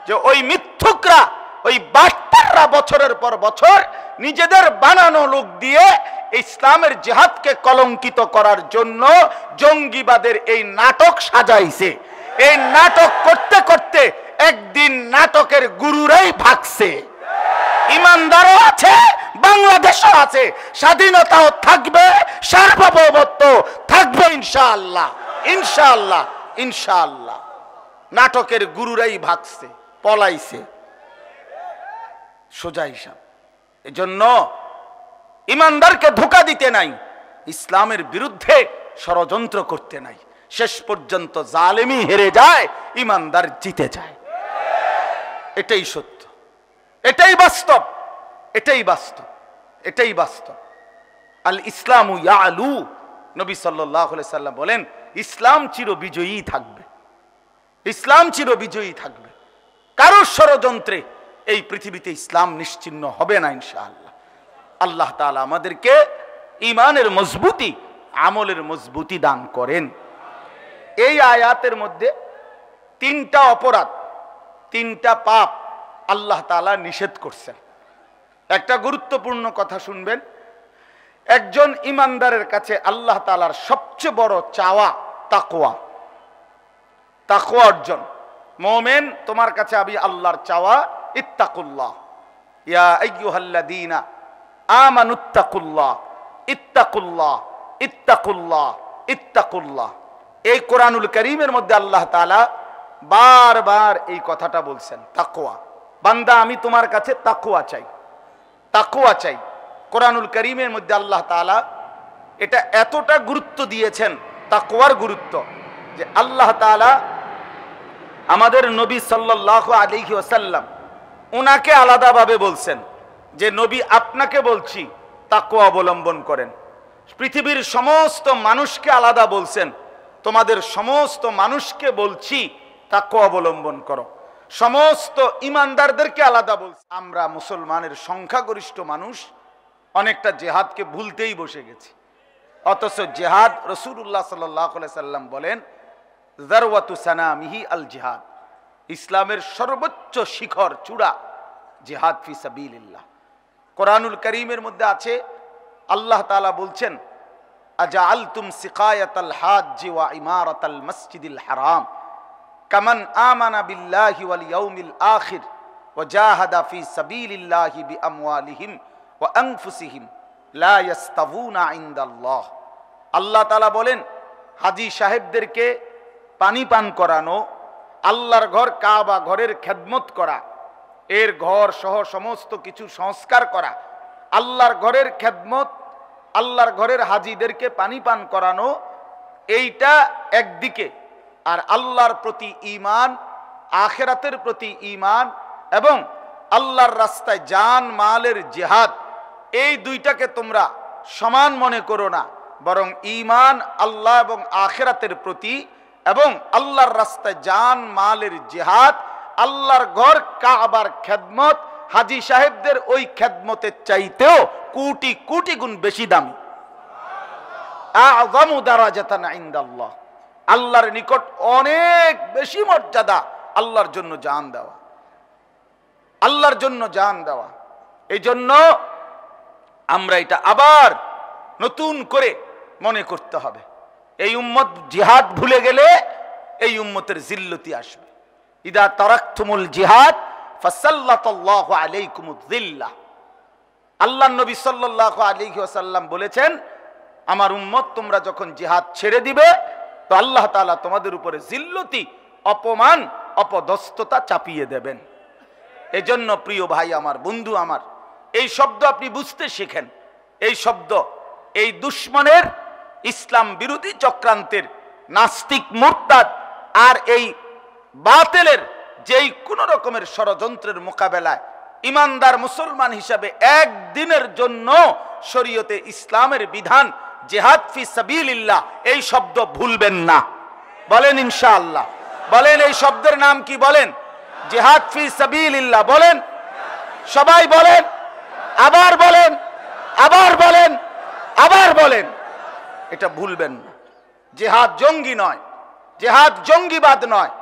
যে ওই মিথ্যুকরা, ওই বাটপাররা বছরের পর বছর নিজেদের বানানো লোক দিয়ে ইসলামের জিহাদকে কলঙ্কিত করার জন্য জঙ্গিবাদের এই নাটক সাজাইছে। এই নাটক করতে করতে একদিন নাটকের গুরুরাই ভাগছে। ইমানদারও আছে, বাংলাদেশও আছে, স্বাধীনতাও থাকবে, সার্বভৌমত্ব থাকবে ইনশাআল্লাহ, ইনশাআল্লাহ, ইনশাআল্লাহ। নাটকের গুরুরাই ভাগছে, পলাইছে, সোজা হিসাব। এজন্য ইমানদারকে ধোঁকা দিতে নাই, ইসলামের বিরুদ্ধে ষড়যন্ত্র করতে নাই। শেষ পর্যন্ত জালেমি হেরে যায়, ইমানদার জিতে যায়। এটাই সত্য, এটাই বাস্তব, এটাই বাস্তব, এটাই বাস্তব। আল ইসলামু ইয়ালু, নবী সাল্লাল্লাহু আলাইহি সাল্লাম বলেন ইসলাম চিরবিজয়ী থাকবে, ইসলাম চিরবিজয়ী থাকবে। কারো ষড়যন্ত্রে এই পৃথিবীতে ইসলাম নিশ্চিহ্ন হবে না ইনশাআল্লাহ। আল্লাহ তাআলা আমাদেরকে ঈমানের মজবুতি, আমলের মজবুতি দান করেন। এই আয়াতের মধ্যে তিনটা অপরাধ, তিনটা পাপ আল্লাহ তাআলা নিষেধ করছেন। একটা গুরুত্বপূর্ণ কথা শুনবেন, একজন ইমানদারের কাছে আল্লাহ তাআলার সবচেয়ে বড় চাওয়া তাকওয়া, তাকওয়া অর্জন। মুমিন, তোমার কাছে আমি আল্লাহর চাওয়া ইত্তাকুল্লাহ, ইয়া আইয়ুহাল্লাযীনা আমানুত্তাকুল্লাহ, ইত্তাকুল্লাহ, ইত্তাকুল্লাহ, ইত্তাকুল্লাহ। এই কোরআনুল কারীমের মধ্যে আল্লাহ তাআলা বারবার এই কথাটা বলছেন, তাকওয়া। বান্দা, আমি তোমার কাছে তাকওয়া চাই, তাকওয়া চাই। কোরআনুল কারীমের মধ্যে আল্লাহ তাআলা এটা এতটা গুরুত্ব দিয়েছেন, তাকওয়ার গুরুত্ব, যে আল্লাহ তাআলা আমাদের নবী সাল্লাল্লাহু আলাইহি ওয়াসাল্লাম উনাকে আলাদাভাবে বলছেন যে নবী আপনাকে বলছি তাকওয়া অবলম্বন করেন। পৃথিবীর সমস্ত মানুষকে আলাদা বলছেন, তোমাদের সমস্ত মানুষকে বলছি তাকওয়া অবলম্বন করো। সমস্ত ইমানদারদেরকে আলাদা বলছি। আমরা মুসলমানের সংখ্যাগরিষ্ঠ মানুষ অনেকটা জিহাদকে ভুলতেই বসে গেছি। অথচ জিহাদ, রাসূলুল্লাহ সাল্লাল্লাহু আলাইহি সাল্লাম বলেন যারওয়াতু সানামিহি আল জিহাদ, ইসলামের সর্বোচ্চ শিখর চূড়া জিহাদ ফি সাবিলিল্লাহ। কোরআনুল কারীমের মধ্যে আছে, আল্লাহ তাআলা বলছেন আজআলতুম সিকায়াতাল হাজ্জি ওয়া ইমারাতাল মসজিদিল হারাম কামান আমানা বিল্লাহি ওয়াল ইয়াউমিল আখির ওয়া জাহাদা ফি সাবিলিল্লাহি বিআমওয়ালিহিম ওয়া আনফুসিহিম লা ইয়াস্তাউনা ইনদাল্লাহ। আল্লাহ তাআলা বলেন হাজী সাহেবদেরকে পানি পান করানো, আল্লাহর ঘর কাবা ঘরের খেদমত করা, এর ঘর সহ সমস্ত কিছু সংস্কার করা, আল্লাহর ঘরের খেদমত, আল্লাহর ঘরের হাজীদেরকে পানি পান করানো, এইটা একদিকে। আর আল্লাহর প্রতি ঈমান, আখিরাতের প্রতি ঈমান এবং আল্লাহর রাস্তায় জান মালের জিহাদ, এই দুইটাকে তোমরা সমান মনে করো না, বরং ঈমান আল্লাহ এবং আখিরাতের প্রতি এবং আল্লাহর রাস্তায় জান মালের জিহাদ, আল্লাহর ঘর কাবার খেদমত হাজী সাহেবদের ওই খেদমতের চাইতেও কোটি কোটি গুণ বেশি দামি। আযমু দারাজাতান ইনদাল্লাহ, আল্লাহর নিকট অনেক বেশি মর্যাদা আল্লাহর জন্য জান দেওয়া, আল্লাহর জন্য জান দেওয়া। এই জন্য আমরা এটা আবার নতুন করে মনে করতে হবে। এই উম্মত জিহাদ ভুলে গেলে এই উম্মতের জিল্লতি আসবে। ইদা তারাকতুমুল জিহাদ ফাসাল্লাতাল্লাহু আলাইকুমুয যিল্লাহ। আল্লাহর নবী সাল্লাল্লাহু আলাইহি ওয়াসাল্লাম বলেছেন, আমার উম্মত তোমরা যখন জিহাদ ছেড়ে দিবে তো আল্লাহ তাআলা তোমাদের উপরে জিল্লতি, অপমান, অপদস্থতা চাপিয়ে দেবেন। এজন্য প্রিয় ভাই আমার, বন্ধু আমার, এই শব্দ আপনি বুঝতে শিখেন। এই শব্দ এই দুশমনের, ইসলাম বিরোধী চক্রান্তের, নাস্তিক মুরতাদ আর এই বাতিলের যেই কোন রকমের ষড়যন্ত্রের মোকাবেলায় ইমানদার মুসলমান হিসাবে একদিনের জন্য শরীয়তে ইসলামের বিধান জিহাদ ফি সাবিলিল্লাহ, এই শব্দ ভুলবেন না। বলেন ইনশাআল্লাহ। বলেন এই শব্দের নাম কি? বলেন জিহাদ ফি সাবিলিল্লাহ। বলেন সবাই, বলেন, আবার বলেন, আবার বলেন, আবার বলেন। এটা ভুলবেন না। জিহাদ জঙ্গি নয়, জিহাদ জঙ্গিবাদ নয়,